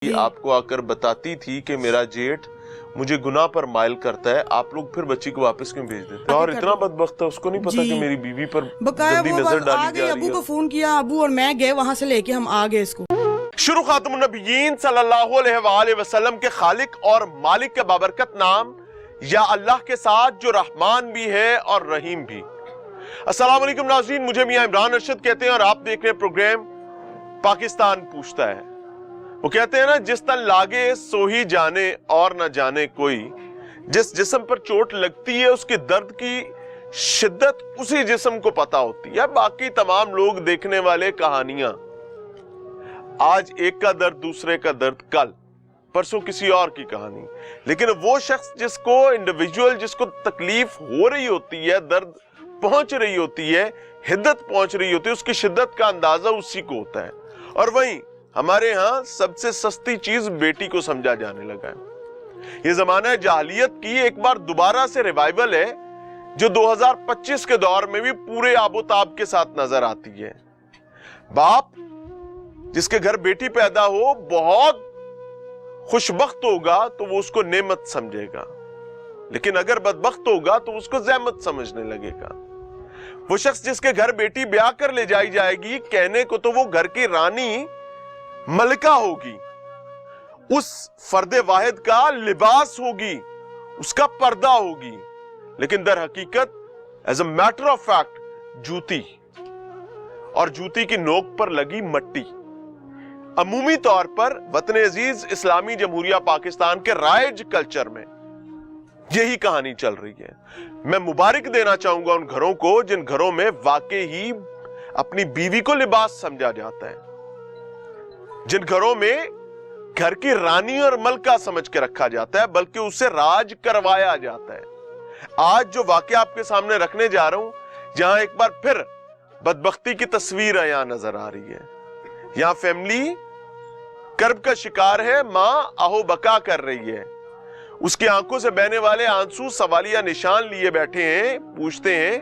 آپ کو آکر بتاتی تھی کہ میرا جیٹ مجھے گناہ پر مائل کرتا ہے، آپ لوگ پھر بچی کو واپس کیوں بھیج دیتے ہیں؟ اور اتنا بدبخت ہے، اس کو نہیں پتا کہ میری بیوی پر گندی نظر ڈالی جا رہی ہے۔ ابو کو فون کیا، ابو اور میں گئے وہاں سے لے کے ہم آگئے اس کو۔ شروع خاتم النبیین صلی اللہ علیہ وآلہ وسلم کے خالق اور مالک کے بابرکت نام یا اللہ کے ساتھ جو رحمان بھی ہے اور رحیم بھی۔ السلام علیکم ناظرین، مجھے میاں عمران ارشد کہتے ہیں اور آپ دیکھ رہے ہیں پروگرام پاکستان پوچھتا ہے۔ وہ کہتے ہیں نا، جس تن لاگے سو ہی جانے اور نہ جانے کوئی، جس جسم پر چوٹ لگتی ہے اس کے درد کی شدت اسی جسم کو پتا ہوتی ہے، باقی تمام لوگ دیکھنے والے کہانیاں۔ آج ایک کا درد دوسرے کا درد، کل پرسوں کسی اور کی کہانی، لیکن وہ شخص جس کو انڈیویجول جس کو تکلیف ہو رہی ہوتی ہے، درد پہنچ رہی ہوتی ہے، حدت پہنچ رہی ہوتی ہے، اس کی شدت کا اندازہ اسی کو ہوتا ہے۔ اور وہیں ہمارے ہاں سب سے سستی چیز بیٹی کو سمجھا جانے لگا ہے۔ یہ زمانہ جاہلیت کی ایک بار دوبارہ سے ریوائیول ہے، جو 2025 کے دور میں بھی پورے آب و تاب کے ساتھ نظر آتی ہے۔ باپ جس کے گھر بیٹی پیدا ہو بہت خوشبخت ہوگا تو وہ اس کو نعمت سمجھے گا، لیکن اگر بدبخت ہوگا تو اس کو زحمت سمجھنے لگے گا۔ وہ شخص جس کے گھر بیٹی بیاہ کر لے جائی جائے گی، کہنے کو تو وہ گھر کی رانی ملکہ ہوگی، اس فرد واحد کا لباس ہوگی، اس کا پردہ ہوگی، لیکن در حقیقت as a matter of fact جوتی، اور جوتی کی نوک پر لگی مٹی۔ عمومی طور پر وطن عزیز اسلامی جمہوریہ پاکستان کے رائج کلچر میں یہی کہانی چل رہی ہے۔ میں مبارک دینا چاہوں گا ان گھروں کو جن گھروں میں واقعی ہی اپنی بیوی کو لباس سمجھا جاتا ہے، جن گھروں میں گھر کی رانی اور ملکہ سمجھ کے رکھا جاتا ہے، بلکہ اسے راج کروایا جاتا ہے۔ آج جو واقعہ آپ کے سامنے رکھنے جا رہا ہوں، جہاں ایک بار پھر بدبختی کی تصویر یہاں نظر آ رہی ہے۔ یہاں فیملی کرب کا شکار ہے، ماں آہو بکا کر رہی ہے، اس کی آنکھوں سے بہنے والے آنسو سوالیہ نشان لیے بیٹھے ہیں، پوچھتے ہیں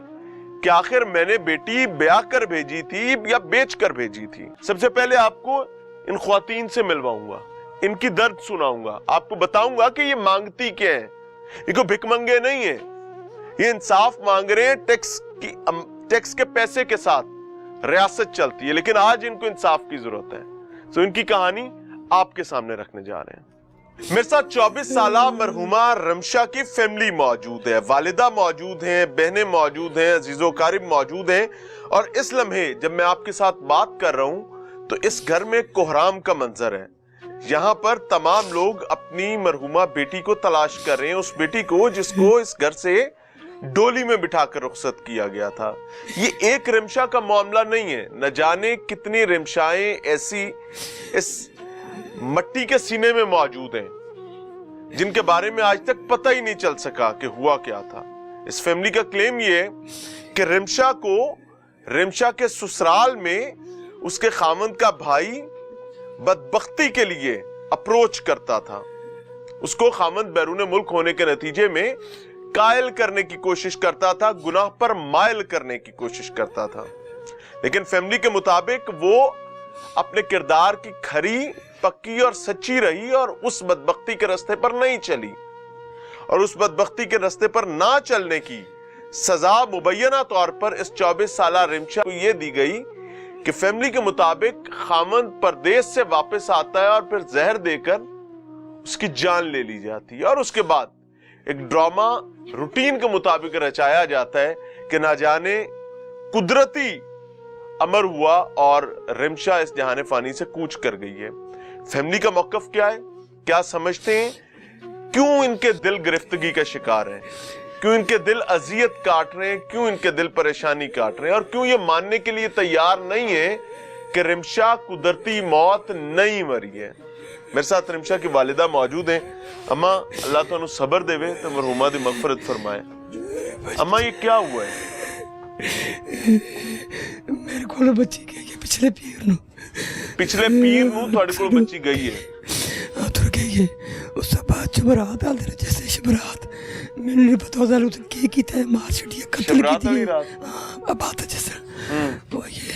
کہ آخر میں نے بیٹی بیاہ کر بھیجی تھی یا بیچ کر بھیجی تھی۔ سب سے پہلے آپ کو ان خواتین سے ملواؤں گا، ان کی درد سناؤں گا، آپ کو بتاؤں گا کہ یہ مانگتی کیا ہیں۔ یہ کوئی بھک منگے نہیں ہیں، یہ انصاف مانگ رہے ہیں ٹیکس کے پیسے کے ساتھ ریاست چلتی ہے، لیکن آج ان کو انصاف کی ضرورت ہے۔ سو ان کی کہانی آپ کے سامنے رکھنے جا رہے ہیں۔ میرے ساتھ 24 سالہ مرحومہ رمشا کی فیملی موجود ہے، والدہ موجود ہیں، بہنیں موجود ہیں، عزیز و اقارب موجود ہیں، اور اس لمحے جب میں آپ کے ساتھ بات کر رہا ہوں تو اس گھر میں کوہرام کا منظر ہے۔ یہاں پر تمام لوگ اپنی مرحومہ بیٹی کو تلاش کر رہے ہیں، اس بیٹی کو جس کو اس گھر سے ڈولی میں بٹھا کر رخصت کیا گیا تھا۔ یہ ایک رمشا کا معاملہ نہیں ہے، نہ جانے کتنی رمشائیں ایسی اس مٹی کے سینے میں موجود ہیں جن کے بارے میں آج تک پتہ ہی نہیں چل سکا کہ ہوا کیا تھا۔ اس فیملی کا کلیم یہ ہے کہ رمشا کے سسرال میں اس کے خاوند کا بھائی بدبختی کے لیے اپروچ کرتا تھا، اس کو خاوند بیرون ملک ہونے کے نتیجے میں قائل کرنے کی کوشش کرتا تھا، گناہ پر مائل کرنے کی کوشش کرتا تھا، لیکن فیملی کے مطابق وہ اپنے کردار کی کھری پکی اور سچی رہی اور اس بدبختی کے راستے پر نہیں چلی، اور اس بدبختی کے راستے پر نہ چلنے کی سزا مبینہ طور پر اس 24 سالہ رمشا کو یہ دی گئی کہ فیملی کے مطابق خاوند پردیس سے واپس آتا ہے اور پھر زہر دے کر اس کی جان لے لی جاتی ہے، اور اس کے بعد ایک ڈرامہ روٹین کے مطابق رچایا جاتا ہے کہ نہ جانے قدرتی امر ہوا اور رمشا اس جہان فانی سے کوچ کر گئی ہے۔ فیملی کا موقف کیا ہے؟ کیا سمجھتے ہیں؟ کیوں ان کے دل گرفتگی کا شکار ہیں؟ کیوں ان کے دل اذیت کاٹ رہے ہیں؟ کیوں ان کے دل پریشانی کاٹ رہے ہیں؟ اور کیوں یہ ماننے کے لیے تیار نہیں ہے کہ رمشا قدرتی موت نہیں مری ہے؟ میرے ساتھ رمشا کی والدہ موجود ہیں۔ اماں اللہ تو انہوں صبر دے وے تو مرحومہ دی مغفرت فرمائے۔ اماں یہ کیا ہوا ہے؟ میرے کو بچی گئی ہے پچھلے پیر نو تھوڑے کو بچی گئی ہے، ہاں تر گئی ہے۔ اس سے بعد شبرات آل دے جیسے شبرات میں نے پتا ہوتا ہے کی کیتا ہے، مار چھڑی ہے، قتل کی دی ہے۔ اب آتا جیسا وہ یہ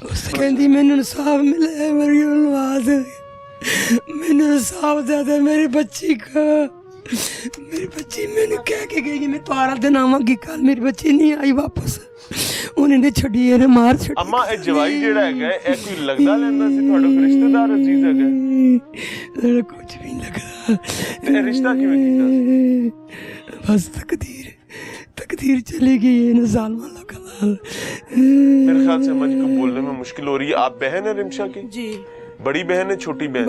اس سے کہندی میں نے انصاف ملے، میری نواز मैंने साफ ज्यादा मेरी बच्ची का मेरी बच्ची मैंने कह के गई कि मैं तुम्हारा दिन आवांगी कल मेरी बच्ची नहीं आई वापस उन्होंने छड़ी है मार छड़ी अम्मा ए जवाई जेड़ा हैगा ए कोई लगदा लेंदा सी ਤੁਹਾਡਾ ਕੋਈ ਰਿਸ਼ਤੇਦਾਰ ਅਜ਼ੀਜ਼ ਹੈਗਾ कुछ भी नहीं लगता ਤੇ ਇਹ ਰਿਸ਼ਤਾ ਕਿਵੇਂ ਕੀਤਾ ਸੀ बस तकदीर चली गई है ना जालिम अल्लाह का लाल मेरे ख्याल से मुझे को बोलने में मुश्किल हो रही है आप बहन है रिमशा की जी बड़ी बहन है छोटी बहन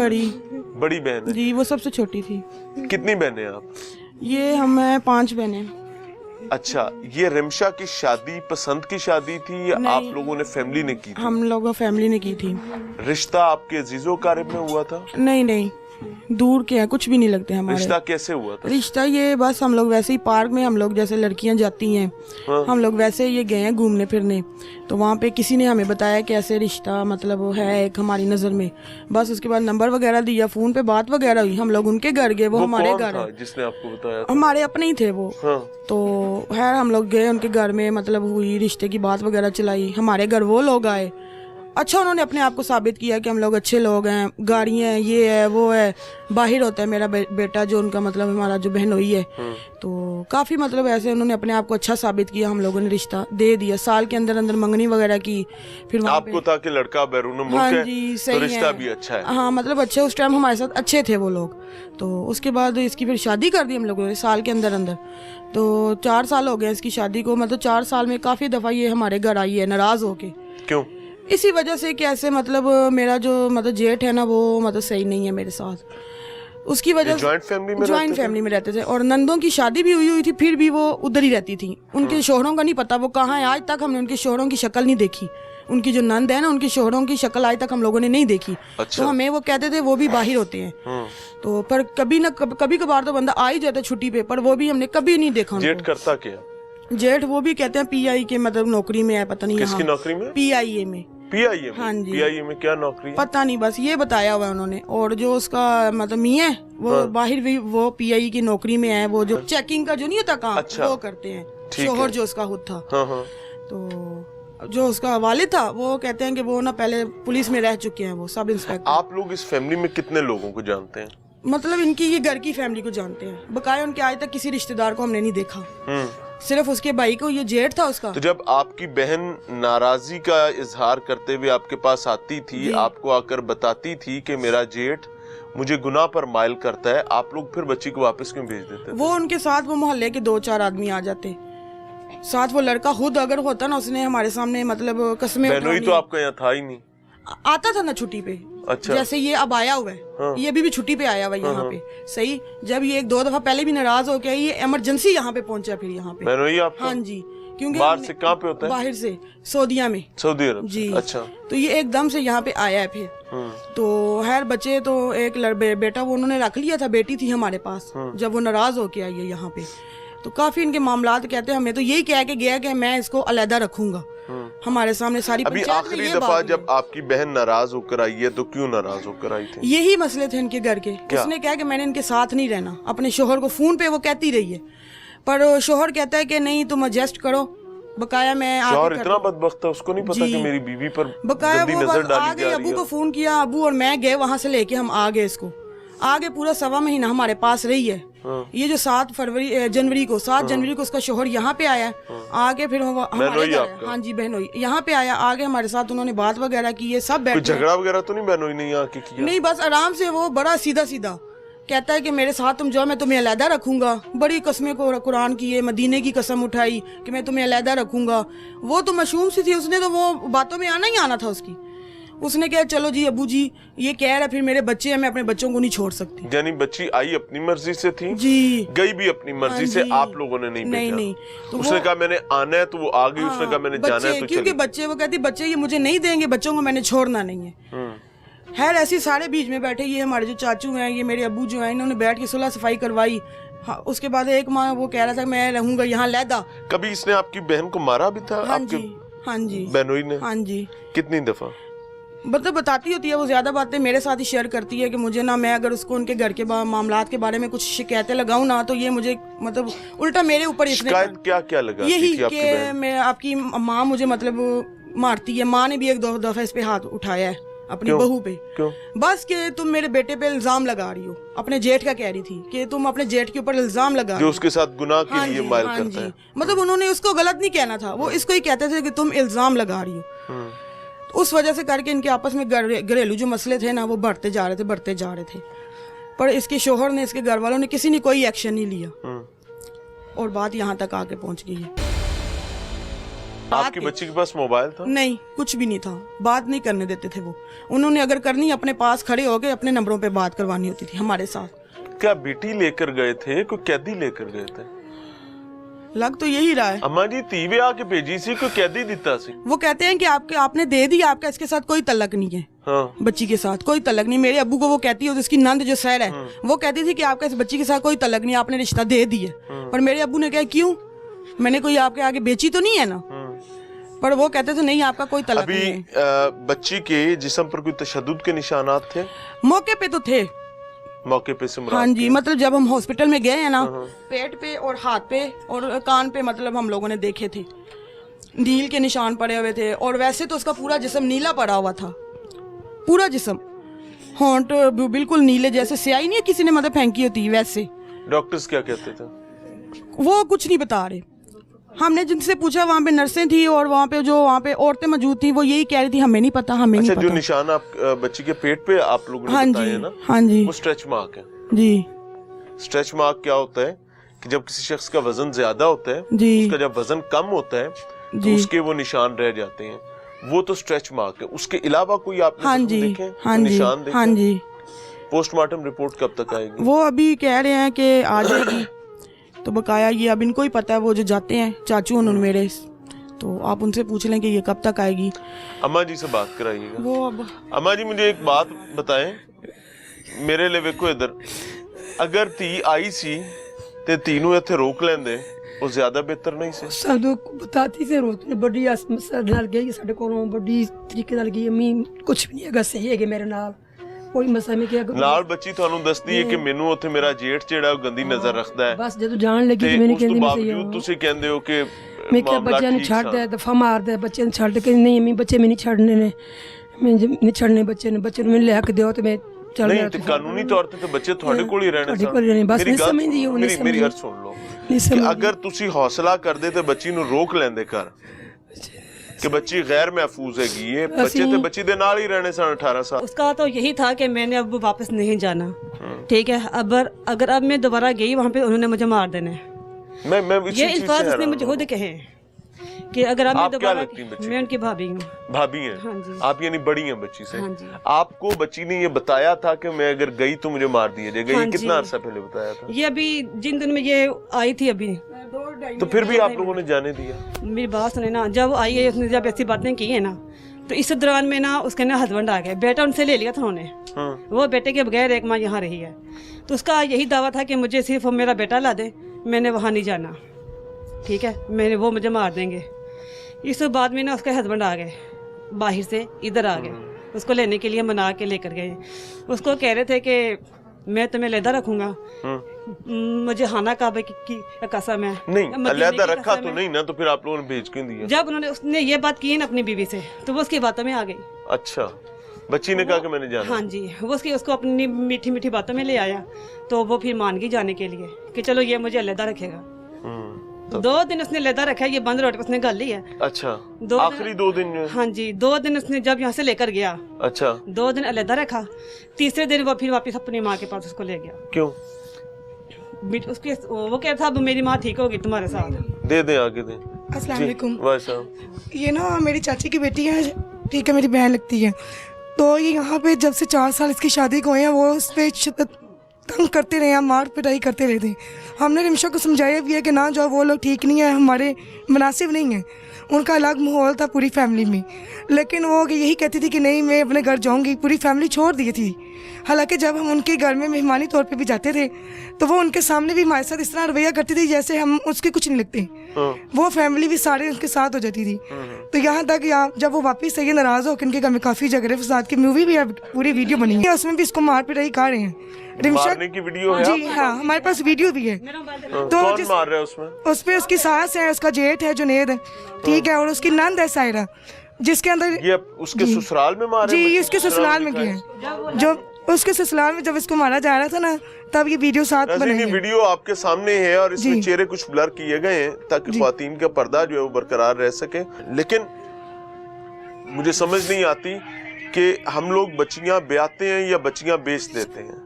बड़ी बहन है जी वो सबसे छोटी थी कितनी बहनें हैं आप ये हम 5 बहनें अच्छा ये रिमशा की शादी पसंद की शादी थी या नहीं। आप लोगों ने फैमिली ने की थी हम लोगों फैमिली ने की थी रिश्ता आपके अजीजों कारिब में हुआ था नहीं दूर के हैं कुछ भी नहीं लगते हमारे रिश्ता कैसे हुआ था रिश्ता ये बस हम लोग वैसे ही पार्क में हम लोग जैसे लड़कियां जाती हैं हाँ। हम लोग वैसे ये गए हैं घूमने फिरने तो वहाँ पे किसी ने हमें बताया कि ऐसे रिश्ता मतलब है एक हमारी नज़र में बस उसके बाद नंबर वगैरह दिया फ़ोन पे बात वगैरह हुई हम लोग उनके घर गए वो हमारे कौन घर था है जिसने आपको बताया था? हमारे अपने ही थे वो हाँ। तो खैर हम लोग गए उनके घर में मतलब हुई रिश्ते की बात वगैरह चलाई हमारे घर वो लोग आए अच्छा उन्होंने अपने आप को साबित किया कि हम लोग अच्छे लोग हैं गाड़ियाँ हैं ये है वो है बाहर होता है मेरा बेटा जो उनका मतलब हमारा जो बहनोई है तो काफ़ी मतलब ऐसे उन्होंने अपने आप को अच्छा साबित किया हम लोगों ने रिश्ता दे दिया साल के अंदर अंदर मंगनी वगैरह की फिर वहाँ आपको था कि लड़का बैरून मुल्क हाँ है जी तो सही रिश्ता है भी अच्छा है हाँ मतलब अच्छे उस टाइम हमारे साथ अच्छे थे वो लोग तो उसके बाद इसकी फिर शादी कर दी हम लोगों ने साल के अंदर अंदर तो 4 साल हो गए इसकी शादी को मतलब 4 साल में काफ़ी दफ़ा ये हमारे घर आई है नाराज़ होके क्यों इसी वजह से कि ऐसे मतलब मेरा जो मतलब जेठ है ना वो मतलब सही नहीं है मेरे साथ उसकी वजह जॉइंट फैमिली में जॉइंट फैमिली में रहते थे और नंदों की शादी भी हुई थी फिर भी वो उधर ही रहती थी उनके शोहरों का नहीं पता वो कहाँ है आज तक हमने उनके शोहरों की शक्ल नहीं देखी उनकी जो नंद है ना उनके शोहरों की शक्ल आज तक हम लोगों ने नहीं देखी अच्छा। तो हमें वो कहते थे वो भी बाहर होते हैं तो पर कभी कभार तो बंदा आ ही जाता छुट्टी पे पर वो भी हमने कभी नहीं देखा जेठ उनको करता क्या जेठ वो भी कहते हैं PI के मतलब नौकरी में है पता नहीं किसकी यहाँ नौकरी में PIA में PIA में हाँ जी। PIA में क्या नौकरी है पता नहीं बस ये बताया हुआ है उन्होंने और जो उसका मतलब मियाँ है वो बाहर भी वो PI की नौकरी में है वो जो चेकिंग का जो नहीं होता काम अच्छा। वो करते हैं ठीक शोहर है। जो उसका खुद था हाँ हाँ तो जो उसका वालिद था वो कहते हैं कि वो ना पहले पुलिस में रह चुके हैं वो सब इंस्पेक्टर आप लोग इस फैमिली में कितने लोगों को जानते हैं मतलब इनकी ये घर की फैमिली को जानते हैं बकाया उनके आज तक किसी रिश्तेदार को हमने नहीं देखा सिर्फ उसके भाई को ये जेठ था उसका तो जब आपकी बहन नाराजगी का इजहार करते हुए आपके पास आती थी आपको आकर बताती थी कि मेरा जेठ मुझे गुनाह पर माइल करता है आप लोग फिर बच्ची को वापस क्यों भेज देते थे? वो उनके साथ वो मोहल्ले के 2-4 आदमी आ जाते साथ वो लड़का खुद अगर होता ना उसने हमारे सामने मतलब कस्में बहनोई तो आपका यहाँ था ही नहीं आता था ना छुट्टी पे अच्छा। जैसे ये अब आया हुआ है हाँ। ये भी छुट्टी पे आया हुआ है यहाँ पे सही जब ये 1-2 दफा पहले भी नाराज हो गया ये इमरजेंसी यहाँ पे पहुंचा फिर यहाँ पे बहनोई आपका हाँ जी क्योंकि बाहर से कहाँ पे होता है बाहर से सऊदीया में सऊदी अरब जी अच्छा तो ये एकदम से यहाँ पे आया है फिर तो खैर बच्चे तो एक बेटा वो उन्होंने रख लिया था बेटी थी हमारे पास जब वो नाराज होके आई है यहाँ पे तो काफी इनके मामलात कहते हैं हमें तो यही कह के गया कि मैं इसको अलहदा रखूंगा हमारे सामने सारी अभी पंचायत में आखिरी ये दफा बात जब आपकी बहन नाराज होकर आई है तो क्यों नाराज होकर आई थी यही मसले थे इनके घर के उसने कहा कि मैंने इनके साथ नहीं रहना अपने शोहर को फोन पे वो कहती रही है पर शोहर कहता है कि नहीं तुम एडजस्ट करो बकाया मैं शोहर इतना बदबख्त है उसको नहीं पता कि मेरी बीवी पर बकाया गंदी वो नजर बस डाली आ जा गए रही अबू है को फोन किया अबू और मैं गए वहां से लेके हम आ गए इसको आगे पूरा 1.25 महीना हमारे पास रही है ये जो 7 जनवरी को उसका शोहर यहाँ पे आया आगे फिर हमारे घर हाँ जी बहनोई यहाँ पे आया आगे हमारे साथ उन्होंने बात वगैरह की है सब बैठे झगड़ा वगैरह तो नहीं बहनोई ने यहाँ किया नहीं बस आराम से वो बड़ा सीधा सीधा कहता है कि मेरे साथ तुम जाओ मैं तुम्हें अलहदा रखूंगा बड़ी कस्में को कुरान की है मदीने की कसम उठाई कि मैं तुम्हें अलहदा रखूंगा वो तो मासूम सी थी उसने तो वो बातों में आना ही आना था उसकी उसने कहा चलो जी अबू जी ये कह रहा फिर मेरे बच्चे हैं मैं अपने बच्चों को नहीं छोड़ सकती यानी बच्ची आई अपनी मर्जी से थी जी गई भी अपनी मर्जी से आप लोगों ने नहीं भेजा नहीं तो उसने कहा मैंने आना है तो वो आ गई उसने कहा मैंने जाना है तो क्योंकि बच्चे वो कहती बच्चे ये मुझे नहीं देंगे बच्चों को मैंने छोड़ना नहीं है खैर ऐसे सारे बीच में बैठे ये हमारे जो चाचू हैं ये मेरे अबू जो हैं इन्होंने बैठ के सुलह सफाई करवाई हाँ, उसके बाद एक माँ वो कह रहा था मैं रहूंगा यहाँ लहदा कभी इसने आपकी बहन को मारा भी था हाँ जी बहनोई ने हाँ जी कितनी दफा मतलब बताती होती है वो ज्यादा बातें मेरे साथ ही शेयर करती है कि मुझे ना मैं अगर उसको उनके घर के मामलात के बारे में कुछ शिकायतें लगाऊं ना तो ये मुझे मतलब उल्टा मेरे ऊपर शिकायत क्या लगा यही कि मैं आपकी माँ मुझे मतलब मारती है माँ ने भी 1-2 दफा इस पे हाथ उठाया है अपनी बहू पे। क्यों? बस कि तुम मेरे बेटे पे इल्जाम लगा रही हो, अपने जेठ का कह रही थी कि तुम अपने जेठ के ऊपर इल्जाम लगा रही जो हो, उसके साथ गुनाह के हाँ लिए जी, मायल हाँ करता जी। है। मतलब उन्होंने उसको गलत नहीं कहना था, वो इसको ही कहते थे कि तुम इल्जाम लगा रही हो। तो उस वजह से करके इनके आपस में घरेलू जो मसले थे ना वो बढ़ते जा रहे थे। पर इसके शोहर ने, इसके घर वालों ने, किसी ने कोई एक्शन नहीं लिया और बात यहाँ तक आके पहुँच गई है। आपकी बच्ची के पास मोबाइल था? नहीं, कुछ भी नहीं था, बात नहीं करने देते थे वो। उन्होंने अगर करनी अपने पास खड़े होके अपने नंबरों पे बात करवानी होती थी हमारे साथ। क्या बेटी लेकर गए थे, कोई कैदी लेकर गए थे? लग तो यही रहा है। अम्मा जी धी विआह के भेजी सी, कोई कैदी दिता सी? वो कहते हैं कि आपने दे दी, आपका इसके साथ कोई तलक नहीं है। हाँ। बच्ची के साथ कोई तलक नहीं। मेरे अब्बू को वो कहती है, उसकी नंद जो सैर है वो कहती थी कि आपका इस बच्ची के साथ कोई तलक नहीं, आपने रिश्ता दे दिया। पर मेरे अब्बू ने कहा क्यों, मैंने कोई आपके आगे बेची तो नहीं है ना। पर वो कहते थे नहीं, आपका कोई तलक नहीं है। अभी बच्ची के जिस्म पर कोई तशद्दुद के निशानात थे? मौके पे तो थे, मौके पे से मुराद हाँ जी। मतलब जब हम हॉस्पिटल में गए हैं ना, हाँ। पेट पे और हाथ पे और कान पे मतलब हम लोगों ने देखे थे, नील के निशान पड़े हुए थे। और वैसे तो उसका पूरा जिस्म नीला पड़ा हुआ था, पूरा जिस्म, होंठ बिल्कुल नीले जैसे स्याही नहीं है किसी ने मतलब फेंकी होती वैसे। डॉक्टर्स क्या कहते थे? वो कुछ नहीं बता रहे। हमने जिनसे पूछा, वहाँ पे नर्सें थी और वहाँ पे औरतें मौजूद थी, वो यही कह रही थी हमें नहीं पता, हमें नहीं अच्छा, पता। जो निशान आप बच्ची के पेट पे आप लोगों ने हाँ बताए जी, ना, हाँ जी वो स्ट्रेच मार्क है जी। स्ट्रेच मार्क क्या होता है कि जब किसी शख्स का वजन ज्यादा होता है, जी उसका जब वजन कम होता है तो जी। उसके वो निशान रह जाते हैं, वो तो स्ट्रेच मार्क है। उसके अलावा कोई आपने हाँ जख्म जी, देखे, हाँ कोई जी, निशान देखे? हाँ जी। पोस्टमार्टम रिपोर्ट कब तक आएगी? वो अभी कह रहे हैं कि आ जाएगी, तो बकाया ये अब इनको ही पता है, वो जो जाते हैं चाचू उन्होंने मेरे, तो आप उनसे पूछ लें कि ये कब तक आएगी। अम्मा जी से बात कराइएगा। वो अब अम्मा जी मुझे एक बात बताएं, मेरे लिए वेखो इधर, अगर धी आई सी ते धी नूं इत्थे रोक लेंदे ਉਹ ਜ਼ਿਆਦਾ ਬਿਹਤਰ ਨਹੀਂ ਸੀ? ਸਾਨੂੰ ਬਤਾਤੀ ਸੀ ਰੋਤ ਨੇ ਬੜੀ ਸਾਡੇ ਨਾਲ ਗਈ ਸਾਡੇ ਕੋਲੋਂ ਬੜੀ ਤਰੀਕੇ ਨਾਲ ਗਈ ਅਮੀ ਕੁਝ ਵੀ ਨਹੀਂ ਹੈਗਾ ਸਹੀ ਹੈਗੇ ਮੇਰੇ ਨਾਲ ਕੋਈ ਮਸਲਾ ਨਹੀਂ ਕਿਹਾ ਨਾਲ ਬੱਚੀ ਤੁਹਾਨੂੰ ਦੱਸਦੀ ਹੈ ਕਿ ਮੈਨੂੰ ਉੱਥੇ ਮੇਰਾ ਜੇਠ ਜਿਹੜਾ ਉਹ ਗੰਦੀ ਨਜ਼ਰ ਰੱਖਦਾ ਹੈ, ਬਸ ਜਦੋਂ ਜਾਣ ਲੱਗੀ ਤੇ ਮੈਨੂੰ ਕਹਿੰਦੀ ਮੈਂ ਸਹੀ ਤੁਸੀਂ ਕਹਿੰਦੇ ਹੋ ਕਿ ਮੈਂ ਕਿਹਾ ਬੱਚਿਆਂ ਨੂੰ ਛੱਡ ਦੇ, ਦਫਾ ਮਾਰਦਾ ਬੱਚਿਆਂ ਨੂੰ ਛੱਡ ਕੇ, ਨਹੀਂ ਅਮੀ ਬੱਚੇ ਮੈਂ ਨਹੀਂ ਛੱਡਣੇ ਨੇ, ਮੈਂ ਨਹੀਂ ਛੱਡਣੇ ਬੱਚੇ ਨੂੰ ਮੈਨੂੰ ਲੈ ਕੇ ਦਿਓ ਤੇ ਮੈਂ ਚੱਲ ਨਹੀਂ ਤੇ ਕਾਨੂੰਨੀ ਤੌਰ ਤੇ ਬੱਚੇ ਤੁਹਾਡੇ ਕੋਲ ਹੀ ਰਹਿਣੇ ਸਨ। ਬਸ ਨਹੀਂ ਸਮਝਦੀ ਉਹ, ਨਹੀਂ ਮੇਰੀ ਗੱਲ ਸੁਣ ਲਓ ਕਿ ਅਗਰ ਤੁਸੀਂ ਹੌਸਲਾ ਕਰਦੇ ਤੇ ਬੱਚੀ ਨੂੰ ਰੋਕ ਲੈਂਦੇ ਘਰ कि बच्ची गैर महफूज है, ये बच्चे तो बच्ची दे नाल ही रहने सन 18 साल। उसका तो यही था कि मैंने अब वापस नहीं जाना, ठीक है। अगर अब मैं दोबारा गई वहाँ पे उन्होंने मुझे मार देना है। मैं ये अल्फाज उसने मुझे खुद कहे कि अगर अब मैं आप क्या दोबारा, लगती हैं बच्ची? मैं उनकी भाभी हूँ। भाभी हैं? हाँ जी। आप यानी बड़ी हैं बच्ची से? हाँ जी। आपको बच्ची ने ये बताया था कि मैं अगर गई तो मुझे मार दिया जाएगा? हाँ ये कितना जी। अरसा पहले बताया था? ये अभी जिन दिन में ये आई थी अभी, तो फिर भी आप लोगों ने जाने दिया? मेरी बात सुने ना, जब आई है उसने जब ऐसी बातें की है ना, तो इस दौरान में ना उसके ना हस्बैंड आ गए, बेटा उनसे ले लिया था उन्होंने, वो बेटे के बगैर एक माँ यहाँ रही है, तो उसका यही दावा था कि मुझे सिर्फ मेरा बेटा ला दे, मैंने वहाँ नहीं जाना, ठीक है, मैंने वो मुझे मार देंगे। इस बाद में ना उसके हस्बैंड आ गए, बाहर से इधर आ गए, उसको लेने के लिए मना के लेकर गए। उसको कह रहे थे कि मैं तुम्हें अलहदा रखूंगा, मुझे हाना काबे की कसम है। नहीं, अलहदा रखा तो नहीं ना, तो फिर आप लोगों ने भेज क्यों दिया? जब उसने ये बात की ना अपनी बीवी से, तो वो उसकी बातों में आ गई। अच्छा, बच्ची ने कहा कि मैंने जाना? हाँ जी, वो उसको अपनी मीठी मीठी बातों में ले आया, तो वो फिर मान गई जाने के लिए कि चलो ये मुझे अलहदा रखेगा। 2 दिन उसने अलहदा रखा, ये बंद रोड पर उसने गाली है। अच्छा, आखिरी 2 दिन? हाँ जी, 2 दिन उसने जब यहाँ से लेकर गया, अच्छा 2 दिन अलहदा रखा, तीसरे दिन वो फिर वापस अपनी माँ के पास उसको ले गया। क्यों? उसके वो क्या था, अब मेरी माँ ठीक होगी तुम्हारे साथ। दे दे, आगे दे। अस्सलाम वालेकुम। वालेकुम। ये ना मेरी चाची की बेटी है, ठीक है, मेरी बहन लगती है। तो ये यहाँ पे जब से 4 साल इसकी शादी को हुए हैं, वो उस पर शिद्दत तंग करते रहे हैं, मार पिटाई करते रहते हैं। हमने रिमशा को समझाया भी है कि ना जाओ, वो लोग ठीक नहीं है, हमारे मुनासिब नहीं है। उनका अलग माहौल था पूरी फैमिली में, लेकिन वो यही कहती थी कि नहीं मैं अपने घर जाऊंगी, पूरी फैमिली छोड़ दी थी। हालांकि जब हम उनके घर में मेहमानी तौर पे भी जाते थे, तो वो उनके सामने भी हमारे साथ इस तरह रवैया करती थी जैसे हम उसके कुछ नहीं लगते। वो फैमिली भी सारे उनके साथ हो जाती थी। तो यहाँ तक जब वो वापस आई नाराज़ होकर उनके घर में काफ़ी झगड़े फसाद की मूवी भी पूरी वीडियो बनी है, उसमें भी इसको मार पिटाई कर रहे हैं। मारने की वीडियो है? जी हाँ, हमारे पास वीडियो भी है। तो कौन मार रहा है उसमें? उस पे उसकी सास है, उसका जेठ है जुनेद है, ठीक है, और उसकी नंद है सायरा। जिसके अंदर ये उसके ससुराल में मारे? जी, इसके ससुराल में किए। जो उसके ससुराल में जब इसको मारा जा रहा था ना, तब ये वीडियो साथ नाज़रीन, बनाई ये है। वीडियो आपके सामने है और इसमें जी। चेहरे कुछ ब्लर किए गए हैं ताकि ख्वातीन का पर्दा जो है वो बरकरार रह सके। लेकिन मुझे समझ नहीं आती कि हम लोग बच्चियां ब्याहते हैं या बच्चियां बेच देते हैं,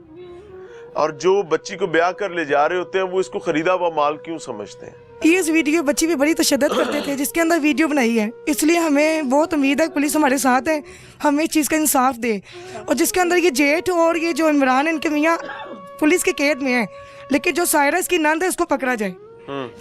और जो बच्ची को ब्याह कर ले जा रहे होते हैं वो इसको खरीदा हुआ माल क्यों समझते हैं? ये इस वीडियो बच्ची पे बड़ी तशद्दुद करते थे जिसके अंदर वीडियो बनाई है, इसलिए हमें बहुत उम्मीद है पुलिस हमारे साथ है, हमें इस चीज़ का इंसाफ दे। और जिसके अंदर ये जेठ और ये जो इमरान है, इनके मियाँ पुलिस के कैद में है, लेकिन जो सायरा इसकी नंद है उसको पकड़ा जाए। ठीक।